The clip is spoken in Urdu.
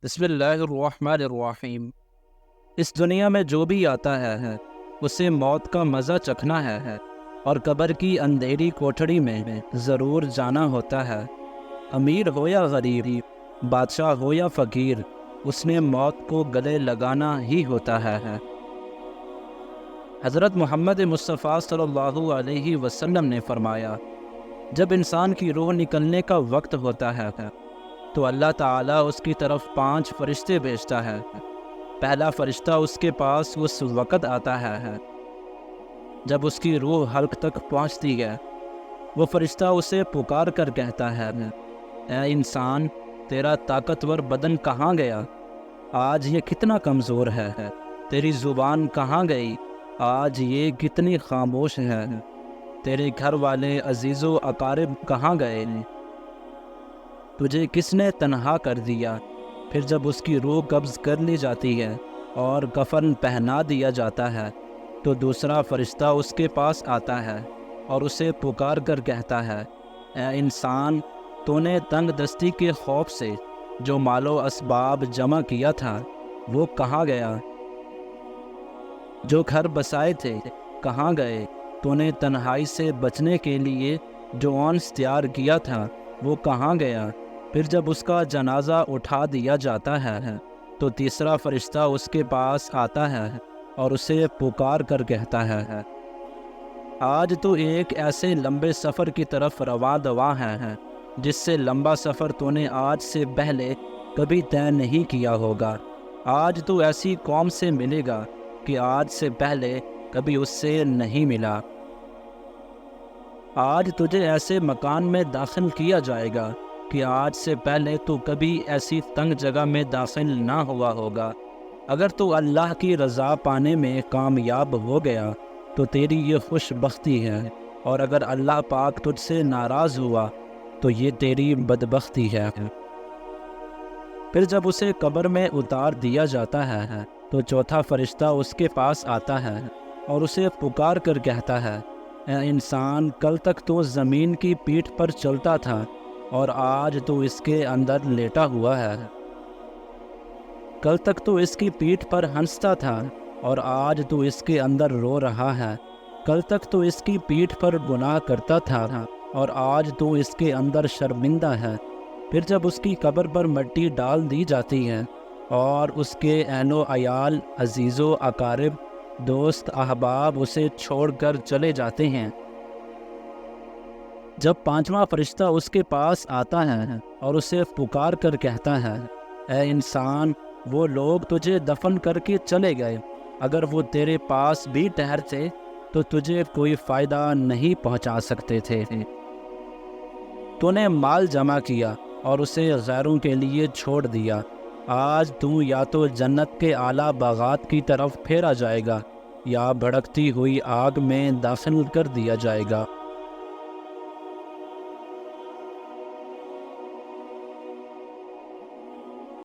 بسم اللہ الرحمن الرحیم۔ اس دنیا میں جو بھی آتا ہے اسے موت کا مزہ چکھنا ہے اور قبر کی اندھیری کوٹھڑی میں ضرور جانا ہوتا ہے۔ امیر ہو یا غریب، بادشاہ ہو یا فقیر، اس نے موت کو گلے لگانا ہی ہوتا ہے۔ حضرت محمد مصطفیٰ صلی اللہ علیہ وسلم نے فرمایا، جب انسان کی روح نکلنے کا وقت ہوتا ہے تو اللہ تعالیٰ اس کی طرف 5 فرشتے بھیجتا ہے۔ پہلا فرشتہ اس کے پاس اس وقت آتا ہے جب اس کی روح حلق تک پہنچتی ہے۔ وہ فرشتہ اسے پکار کر کہتا ہے، اے انسان، تیرا طاقتور بدن کہاں گیا؟ آج یہ کتنا کمزور ہے۔ تیری زبان کہاں گئی؟ آج یہ کتنی خاموش ہے۔ تیرے گھر والے عزیز و اقارب کہاں گئے؟ تجھے کس نے تنہا کر دیا؟ پھر جب اس کی روح قبض کر لی جاتی ہے اور کفن پہنا دیا جاتا ہے تو دوسرا فرشتہ اس کے پاس آتا ہے اور اسے پکار کر کہتا ہے، اے انسان، تو نے تنگ دستی کے خوف سے جو مال و اسباب جمع کیا تھا وہ کہاں گیا؟ جو گھر بسائے تھے کہاں گئے؟ تو نے تنہائی سے بچنے کے لیے جو انس تیار کیا تھا وہ کہاں گیا؟ پھر جب اس کا جنازہ اٹھا دیا جاتا ہے تو تیسرا فرشتہ اس کے پاس آتا ہے اور اسے پکار کر کہتا ہے، آج تو ایک ایسے لمبے سفر کی طرف رواں دواں ہے جس سے لمبا سفر تو نے آج سے پہلے کبھی طے نہیں کیا ہوگا۔ آج تو ایسی قوم سے ملے گا کہ آج سے پہلے کبھی اس سے نہیں ملا۔ آج تجھے ایسے مکان میں داخل کیا جائے گا کہ آج سے پہلے تو کبھی ایسی تنگ جگہ میں داخل نہ ہوا ہوگا۔ اگر تو اللہ کی رضا پانے میں کامیاب ہو گیا تو تیری یہ خوش بختی ہے، اور اگر اللہ پاک تجھ سے ناراض ہوا تو یہ تیری بدبختی ہے۔ پھر جب اسے قبر میں اتار دیا جاتا ہے تو چوتھا فرشتہ اس کے پاس آتا ہے اور اسے پکار کر کہتا ہے، اے انسان، کل تک تو زمین کی پیٹھ پر چلتا تھا اور آج تو اس کے اندر لیٹا ہوا ہے۔ کل تک تو اس کی پیٹھ پر ہنستا تھا اور آج تو اس کے اندر رو رہا ہے۔ کل تک تو اس کی پیٹھ پر گناہ کرتا تھا اور آج تو اس کے اندر شرمندہ ہے۔ پھر جب اس کی قبر پر مٹی ڈال دی جاتی ہے اور اس کے اہل و عیال، عزیز و اقارب، دوست احباب اسے چھوڑ کر چلے جاتے ہیں، جب پانچواں فرشتہ اس کے پاس آتا ہے اور اسے پکار کر کہتا ہے، اے انسان، وہ لوگ تجھے دفن کر کے چلے گئے، اگر وہ تیرے پاس بھی ٹھہرتے تو تجھے کوئی فائدہ نہیں پہنچا سکتے تھے۔ تو نے مال جمع کیا اور اسے غیروں کے لیے چھوڑ دیا۔ آج تو یا تو جنت کے اعلیٰ باغات کی طرف پھیرا جائے گا یا بھڑکتی ہوئی آگ میں داخل کر دیا جائے گا۔